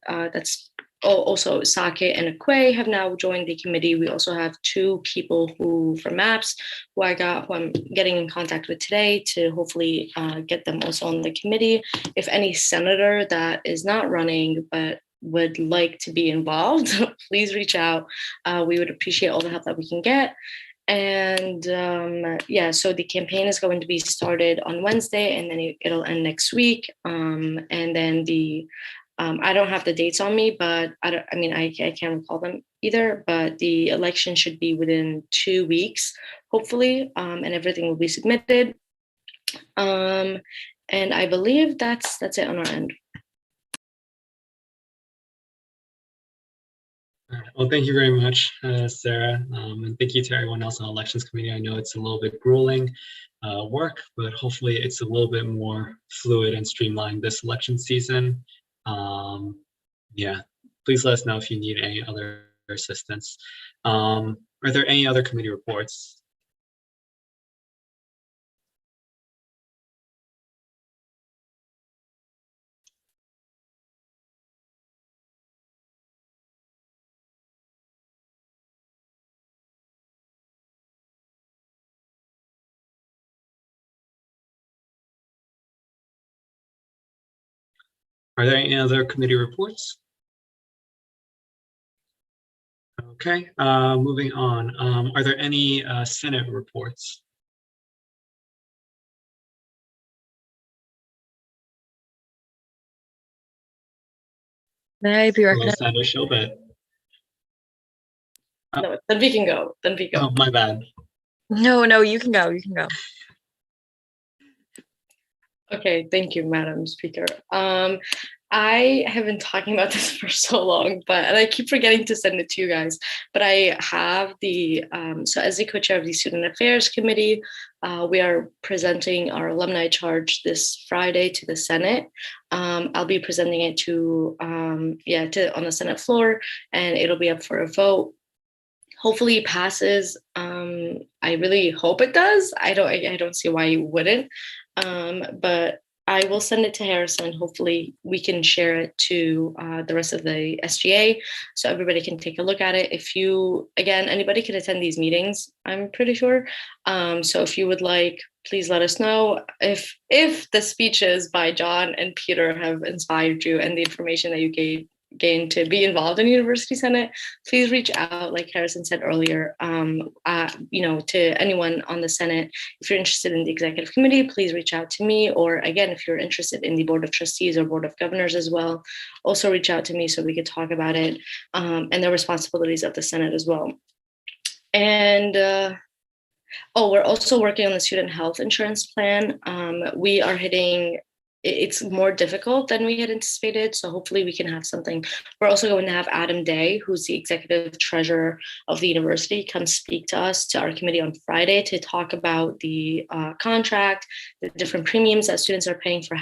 also Sake and Akwe have now joined the committee. We also have 2 people from MAPS who I'm getting in contact with today to hopefully get them also on the committee. If any senator that is not running but would like to be involved, please reach out. We would appreciate all the help that we can get. And so the campaign is going to be started on Wednesday, and then it'll end next week. And then I don't have the dates on me, but I can't recall them either, but the election should be within 2 weeks, hopefully, and everything will be submitted. And I believe that's it on our end. Well, thank you very much, Sarah, and thank you to everyone else on the Elections Committee. I know it's a little bit grueling work, but hopefully it's a little bit more fluid and streamlined this election season. Please let us know if you need any other assistance. Are there any other committee reports? Are there any other committee reports? Okay, moving on. Are there any Senate reports? May I be recognized? Senator Shilbert. No, then we can go. Oh, my bad. No, you can go. You can go. Okay, thank you, Madam Speaker. I have been talking about this for so long, and I keep forgetting to send it to you guys. But I have so as the co-chair of the Student Affairs Committee, we are presenting our alumni charge this Friday to the Senate. I'll be presenting it on the Senate floor, and it'll be up for a vote. Hopefully it passes. I really hope it does. I don't see why you wouldn't. But I will send it to Harrison. Hopefully we can share it to the rest of the SGA so everybody can take a look at it. Anybody can attend these meetings, I'm pretty sure. So if you would like, please let us know. If the speeches by John and Peter have inspired you and the information that you gained to be involved in University Senate, please reach out, like Harrison said earlier, to anyone on the Senate. If you're interested in the Executive Committee, please reach out to me. Or again, if you're interested in the Board of Trustees or Board of Governors as well, also reach out to me so we could talk about it and the responsibilities of the Senate as well. And we're also working on the student health insurance plan. We are it's more difficult than we had anticipated. So hopefully we can have something. We're also going to have Adam Day, who's the executive treasurer of the university, come speak to us, to our committee on Friday, to talk about the contract, the different premiums that students are paying for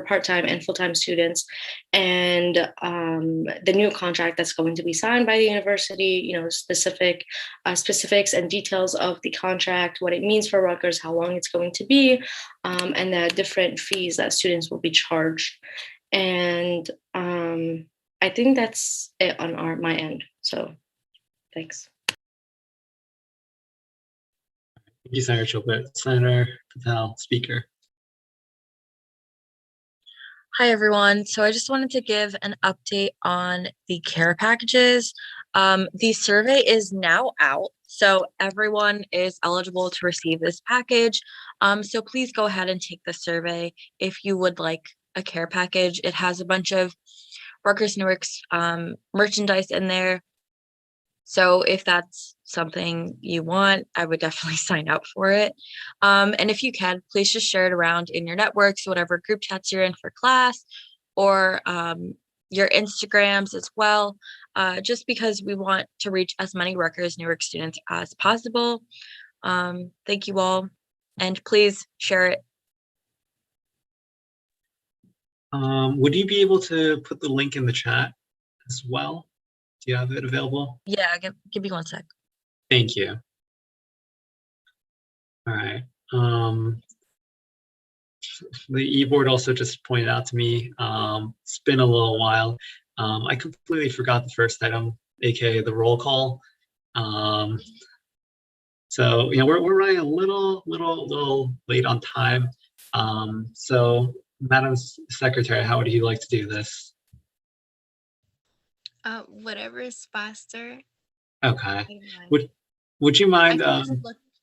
part-time and full-time students, and the new contract that's going to be signed by the university, specifics and details of the contract, what it means for Rutgers, how long it's going to be, and the different fees that students will be charged. And I think that's it on my end. So thanks. Thank you, Senator Chilbert. Senator Patel, Speaker. Hi, everyone. So I just wanted to give an update on the care packages. The survey is now out, so everyone is eligible to receive this package. So please go ahead and take the survey if you would like a care package. It has a bunch of Rutgers Newark's merchandise in there. So if that's something you want, I would definitely sign up for it. And if you can, please just share it around in your networks, whatever group chats you're in for class, or your Instagrams as well, just because we want to reach as many Rutgers Newark students as possible. Thank you all, and please share it. Would you be able to put the link in the chat as well? Do you have it available? Yeah, give me 1 sec. Thank you. All right. The e-board also just pointed out to me, it's been a little while. I completely forgot the first item, aka the roll call. So we're running a little late on time. So Madam Secretary, how would you like to do this? Whatever is faster. Okay. Would you mind?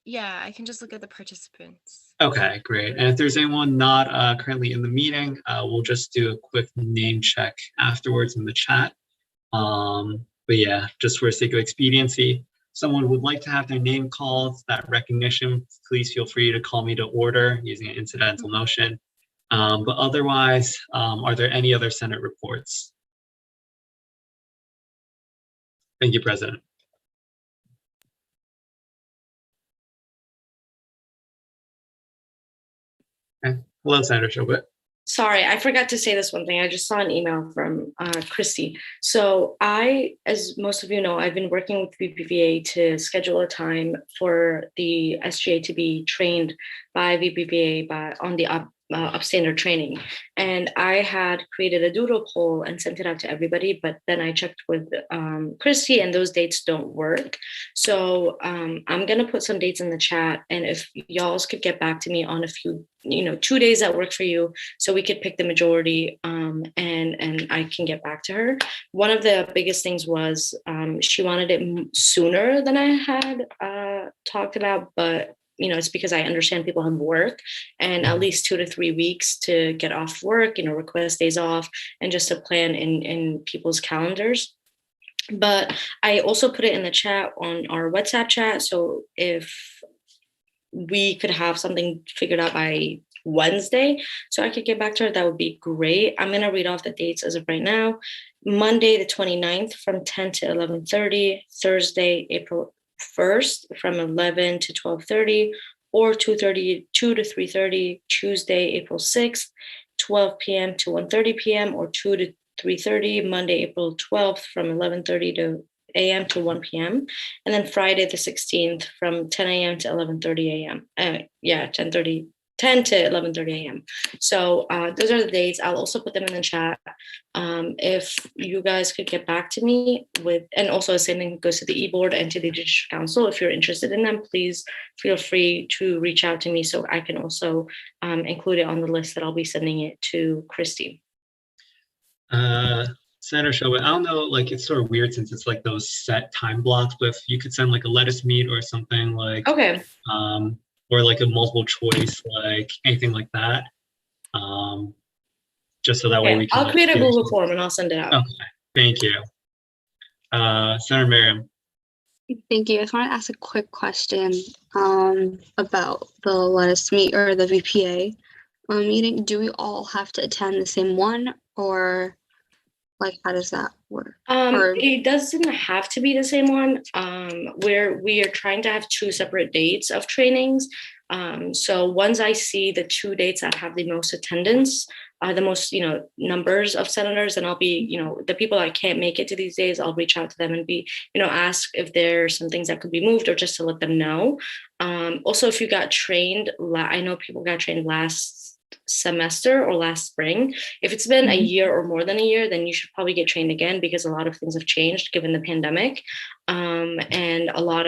Yeah, I can just look at the participants. Okay, great. And if there's anyone not currently in the meeting, we'll just do a quick name check afterwards in the chat. But yeah, just for the sake of expediency, someone would like to have their name called, that recognition, please feel free to call me to order using an incidental motion. But otherwise, are there any other Senate reports? Thank you, President. Okay. Hello, Senator Shobit. Sorry, I forgot to say this one thing. I just saw an email from Christy. So as most of you know, I've been working with VPVA to schedule a time for the SGA to be trained by VPVA on the upstander training. And I had created a doodle poll and sent it out to everybody, but then I checked with Christy and those dates don't work. So I'm gonna put some dates in the chat, and if y'all could get back to me on a few, 2 days that work for you, so we could pick the majority, and I can get back to her. One of the biggest things was she wanted it sooner than I had talked about, but it's because I understand people have work and at least 2 to 3 weeks to get off work, request days off and just to plan in people's calendars. But I also put it in the chat on our WhatsApp chat. So if we could have something figured out by Wednesday, so I could get back to her, that would be great. I'm going to read off the dates as of right now. Monday, the 29th from 10 to 11:30, Thursday, April 1st from 11 to 12:30, or 2:30 to 3:30, Tuesday, April 6th, 12 p.m. to 1:30 p.m., or 2 to 3:30, Monday, April 12th from 11:30 a.m. to 1 p.m. And then Friday, the 16th from 10 a.m. to 11:30 a.m. 10 to 11:30 a.m. So those are the dates. I'll also put them in the chat. If you guys could get back to me with, and also the same thing goes to the e-board and to the Judicial Council. If you're interested in them, please feel free to reach out to me so I can also include it on the list that I'll be sending it to Christy. Senator Shobit, I don't know, it's sort of weird since it's those set time blocks, but if you could send a let us meet or something Okay. Or a multiple choice, anything like that. Just so that way we can. I'll create a Google form and I'll send it out. Okay, thank you. Senator Miriam. Thank you. I just want to ask a quick question about the let us meet or the VPA meeting. Do we all have to attend the same one, or how does that work? It doesn't have to be the same one. We are trying to have 2 separate dates of trainings. So once I see the 2 dates that have the most attendance, the most, numbers of senators, and I'll be, the people that can't make it to these days, I'll reach out to them and be, ask if there's some things that could be moved or just to let them know. Also, if you got trained, I know people got trained last semester or last spring. If it's been a year or more than a year, then you should probably get trained again, because a lot of things have changed given the pandemic, and a lot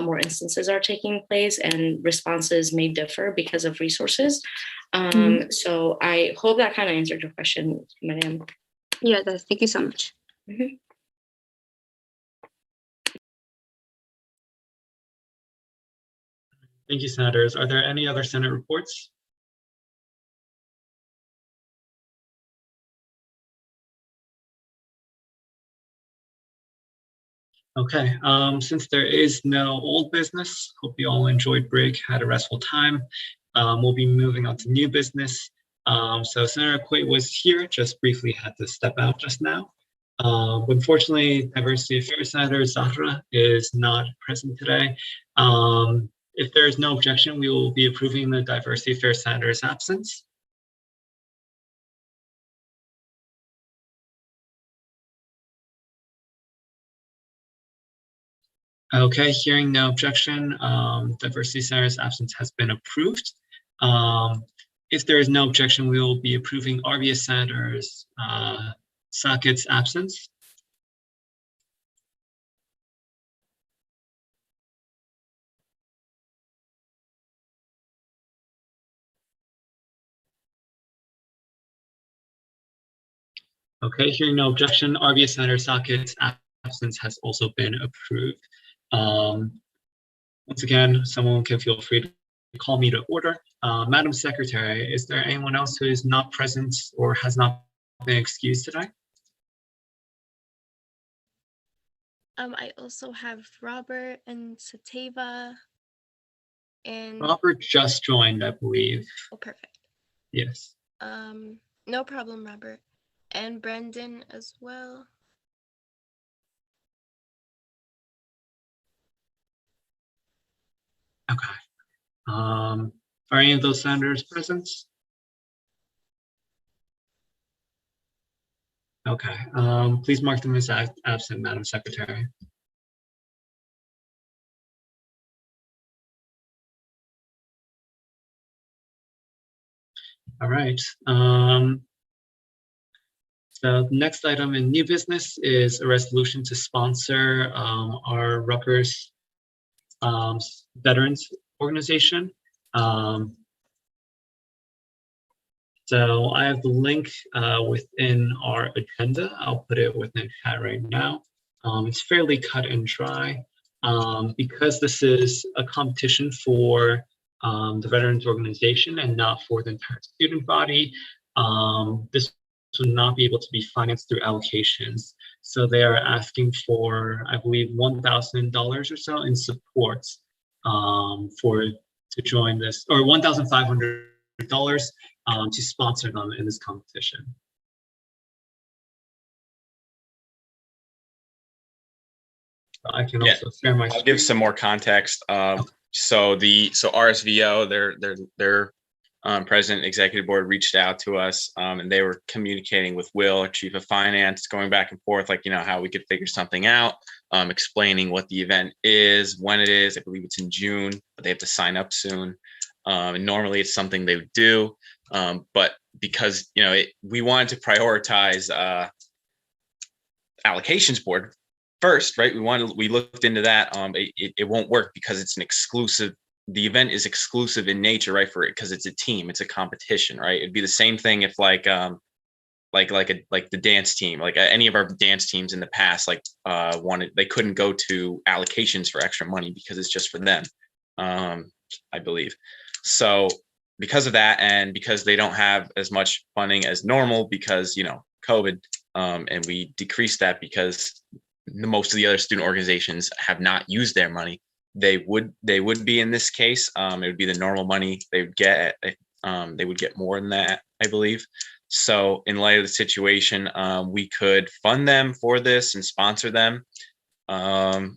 more instances are taking place and responses may differ because of resources. So I hope that kind of answered your question, Madam. Yeah, it does. Thank you so much. Thank you, Senators. Are there any other Senate reports? Okay, since there is no old business, hope you all enjoyed break, had a restful time. We'll be moving on to new business. So Senator Quaid was here, just briefly had to step out just now. Unfortunately, Diversity Affairs Senator Zahra is not present today. If there is no objection, we will be approving the Diversity Affairs Senator's absence. Okay, hearing no objection, Diversity Senator's absence has been approved. If there is no objection, we will be approving RVS Senator's Sackett's absence. Okay, hearing no objection, RVS Senator Sackett's absence has also been approved. Once again, someone can feel free to call me to order. Madam Secretary, is there anyone else who is not present or has not been excused today? I also have Robert and Sateva and Robert just joined, I believe. oh, perfect. Yes. No problem, Robert. And Brendan as well. Okay. Are any of those senators present? Okay. Please mark them as absent, Madam Secretary. All right. So the next item in new business is a resolution to sponsor our Rutgers Veterans Organization. So I have the link within our agenda. I'll put it within chat right now. It's fairly cut and dry. Because this is a competition for the Veterans Organization and not for the entire student body, this will not be able to be financed through allocations. So they are asking for, I believe, $1,000 or so in support to join this, or $1,500 to sponsor them in this competition. I can also share my screen. I'll give some more context. So RSVO, their president executive board reached out to us, and they were communicating with Will, our chief of finance, going back and forth, like, how we could figure something out, explaining what the event is, when it is. I believe it's in June, but they have to sign up soon. And normally it's something they would do, but because we wanted to prioritize allocations board first, right? We looked into that. It won't work because it's an exclusive. The event is exclusive in nature, right? Because it's a team, it's a competition, right? It'd be the same thing if like the dance team, like any of our dance teams in the past, they couldn't go to allocations for extra money because it's just for them, I believe. So because of that, and because they don't have as much funding as normal because COVID, and we decreased that because most of the other student organizations have not used their money. They would be in this case. It would be the normal money they would get. They would get more than that, I believe. So in light of the situation, we could fund them for this and sponsor them. So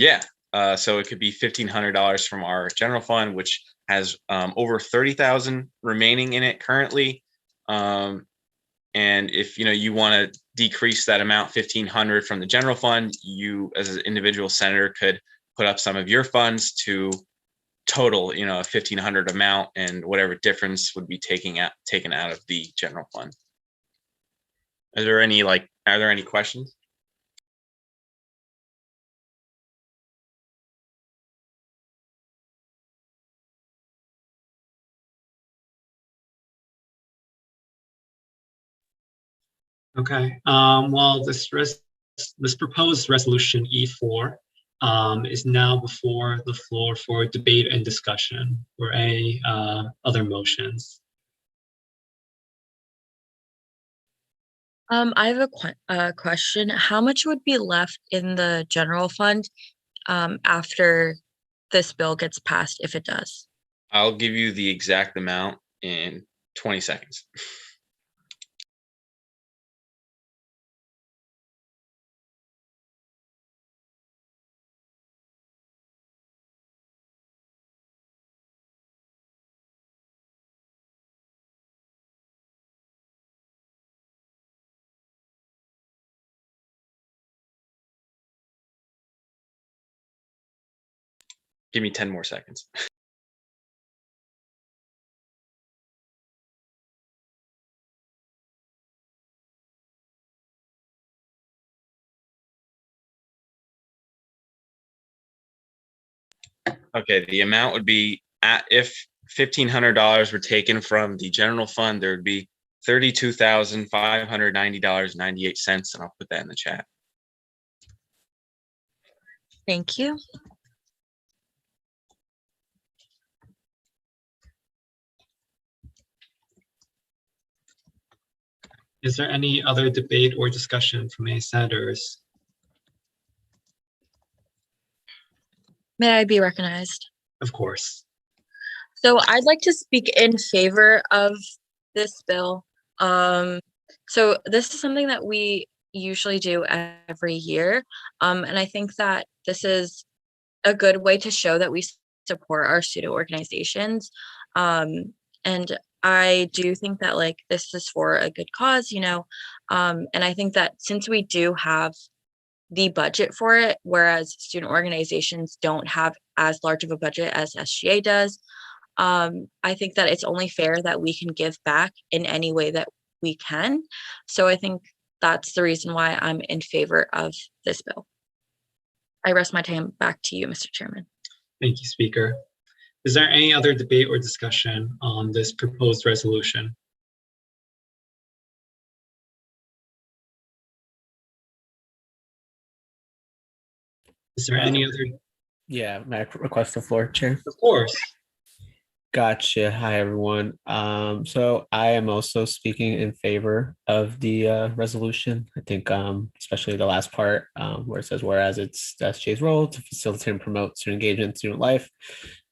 it could be $1,500 from our general fund, which has over 30,000 remaining in it currently. And if you want to decrease that amount, 1,500 from the general fund, you as an individual senator could put up some of your funds to total, a 1,500 amount, and whatever difference would be taken out of the general fund. Are there any questions? Okay. Well, this proposed resolution E4 is now before the floor for debate and discussion. Or any other motions? I have a question. How much would be left in the general fund after this bill gets passed, if it does? I'll give you the exact amount in 20 seconds. Give me 10 more seconds. Okay, the amount would be if $1,500 were taken from the general fund, there would be $32,590.98, and I'll put that in the chat. Thank you. Is there any other debate or discussion from any senators? May I be recognized? Of course. So I'd like to speak in favor of this bill. So this is something that we usually do every year. And I think that this is a good way to show that we support our student organizations. And I do think that like this is for a good cause, you know. And I think that since we do have the budget for it, whereas student organizations don't have as large of a budget as SGA does, I think that it's only fair that we can give back in any way that we can. So I think that's the reason why I'm in favor of this bill. I rest my time back to you, Mr. Chairman. Thank you, Speaker. Is there any other debate or discussion on this proposed resolution? Is there any other? Yeah, may I request the floor, Chair? Of course. Gotcha. Hi, everyone. So I am also speaking in favor of the resolution. I think especially the last part where it says, whereas it's the SJ's role to facilitate and promote student engagement in student life.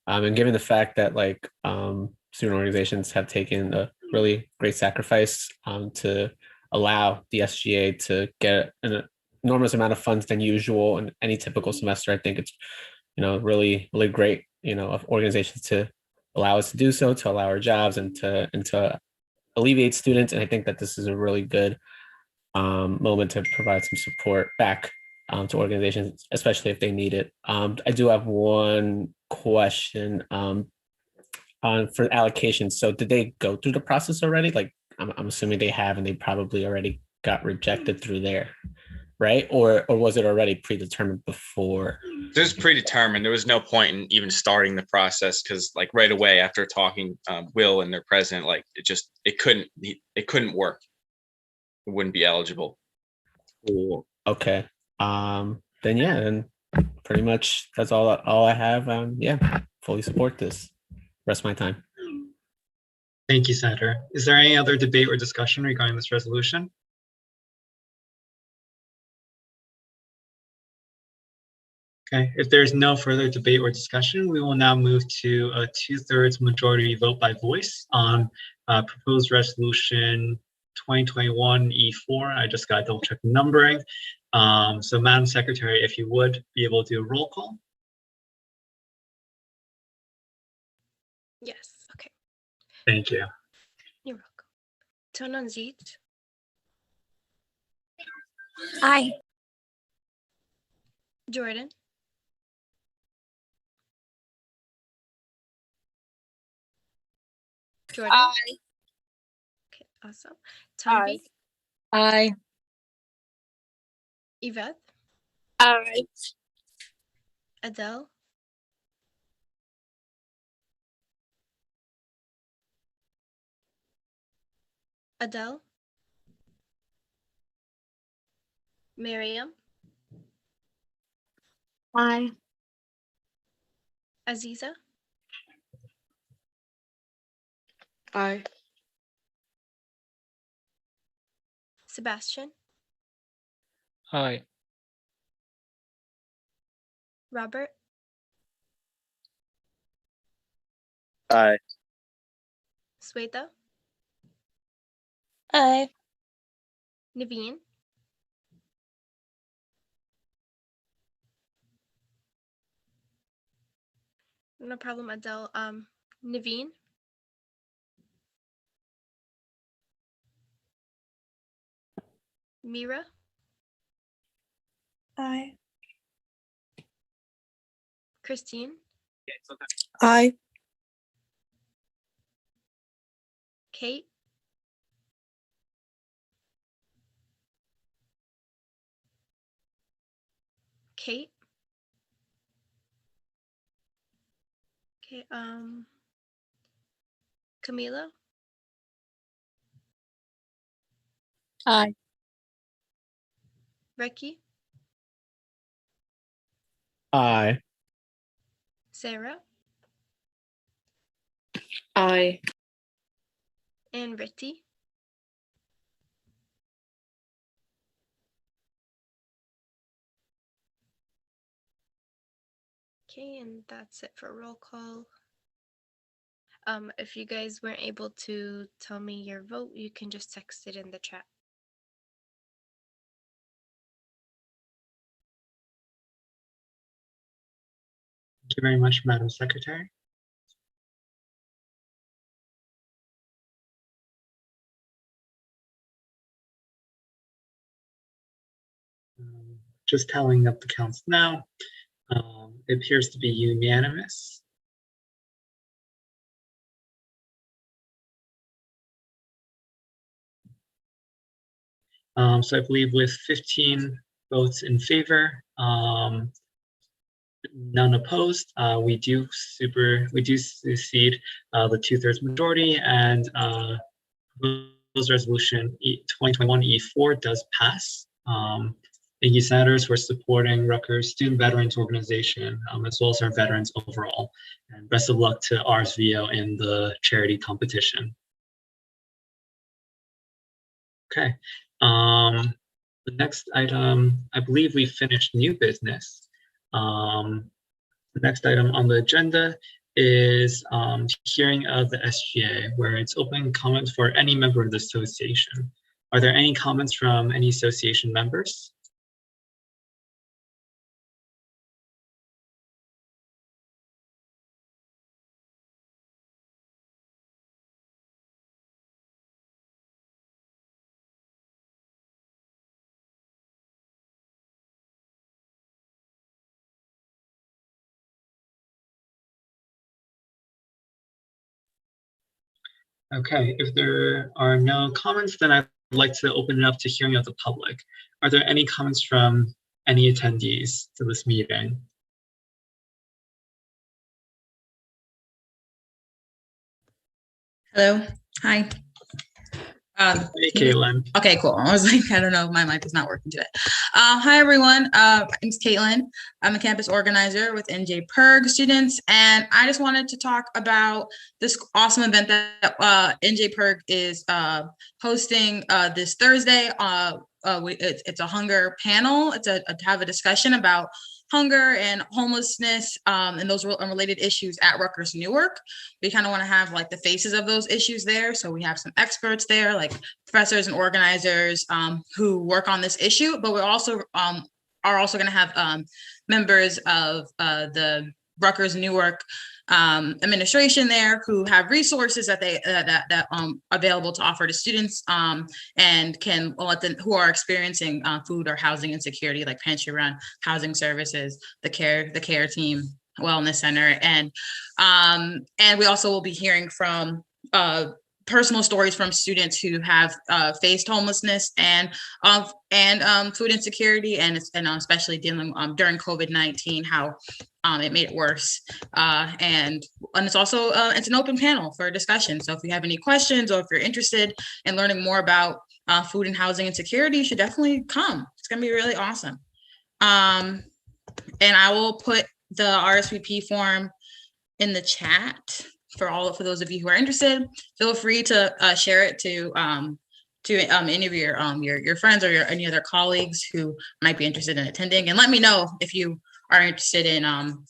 And given the fact that like student organizations have taken a really great sacrifice to allow the SGA to get an enormous amount of funds than usual in any typical semester, I think it's, you know, really, really great, you know, of organizations to allow us to do so, to allow our jobs and to alleviate students. And I think that this is a really good moment to provide some support back to organizations, especially if they need it. I do have one question on for allocation. So did they go through the process already? Like I'm assuming they have, and they probably already got rejected through there, right? Or was it already predetermined before? It was predetermined. There was no point in even starting the process because, like, right away after talking Will and their president, like it couldn't work. It wouldn't be eligible. Cool. Okay. Then yeah, then pretty much that's all I have. Yeah, fully support this. Rest my time. Thank you, Senator. Is there any other debate or discussion regarding this resolution? Okay, if there's no further debate or discussion, we will now move to a 2/3 majority vote by voice on proposed resolution 2021 E4. I just got to double check the numbering. So Madam Secretary, if you would be able to do a roll call. Yes. Okay. Thank you. You're welcome. Tononzit, Aye. Jordan, Jordan. Aye. Okay. Awesome. Tanvi, Aye. Yvette, Aye. Adele, Adele, Miriam, Aye. Aziza, Aye. Sebastian, Aye. Robert, Aye. Sweta, Aye. Naveen, no problem, Adele. Naveen, Mira, Aye. Christine, Aye. Kate, Kate. Okay, Camila, Aye. Becky, Aye. Sarah, Aye. and Ritti. Okay, and that's it for roll call. If you guys weren't able to tell me your vote, you can just text it in the chat. Thank you very much, Madam Secretary. Just tallying up the counts now. It appears to be unanimous. So I believe with 15 votes in favor, none opposed, we do succeed the 2/3 majority, and proposed resolution 2021 E4 does pass. Thank you, senators, for supporting Rutgers Student Veterans Organization, as well as our veterans overall. And best of luck to RSVO in the charity competition. Okay. The next item, I believe we finished new business. The next item on the agenda is hearing of the SGA, where it's open comments for any member of the association. Are there any comments from any association members? Okay, if there are no comments, then I'd like to open it up to hearing of the public. Are there any comments from any attendees to this meeting? Hello. Hi. Hey, Caitlin. Okay, cool. I was like, I don't know, my mic is not working today. Hi, everyone. My name's Caitlin. I'm a campus organizer with NJ Perg students, and I just wanted to talk about this awesome event that NJ Perg is hosting this Thursday. It's a hunger panel. It's to have a discussion about hunger and homelessness and those unrelated issues at Rutgers Newark. We kind of want to have like the faces of those issues there. So we have some experts there, like professors and organizers who work on this issue, but we also are also going to have members of the Rutgers Newark administration there who have resources that they available to offer to students and can let them who are experiencing food or housing insecurity, like pantry run, housing services, the care team, wellness center, and we also will be hearing from personal stories from students who have faced homelessness and food insecurity, and especially dealing during COVID-19, how it made it worse. And it's also it's an open panel for discussion. So if you have any questions or if you're interested in learning more about food and housing insecurity, you should definitely come. It's gonna be really awesome. And I will put the RSVP form in the chat for those of you who are interested. Feel free to share it to to any of your friends or any other colleagues who might be interested in attending, and let me know if you are interested in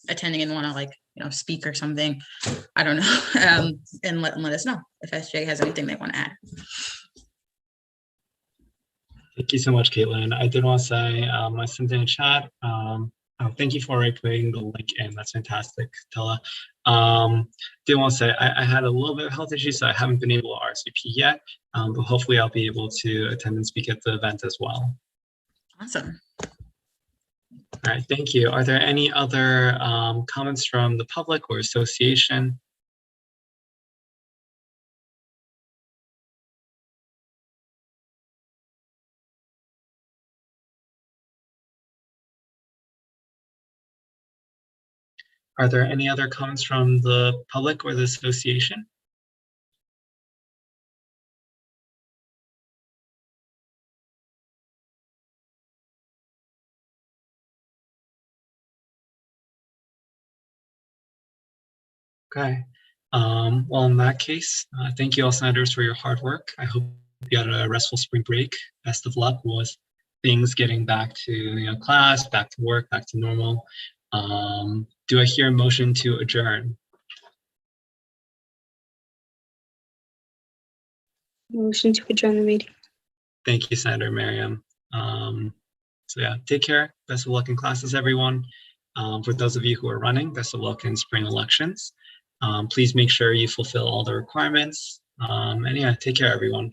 attending and want to, like, speak or something. I don't know, and let us know if SJ has anything they want to add. Thank you so much, Caitlin. I did want to say, I sent in a chat. Thank you for putting the link in. That's fantastic, Tella. Did want to say I had a little bit of health issues, so I haven't been able to RSVP yet, but hopefully I'll be able to attend and speak at the event as well. Awesome. All right, thank you. Are there any other comments from the public or association? Are there any other comments from the public or the association? Okay. Well, in that case, thank you all senators for your hard work. I hope you had a restful spring break. Best of luck with things getting back to class, back to work, back to normal. Do I hear a motion to adjourn? Motion to adjourn the meeting. Thank you, Senator Miriam. So yeah, take care. Best of luck in classes, everyone. For those of you who are running, best of luck in spring elections. Please make sure you fulfill all the requirements. And yeah, take care, everyone.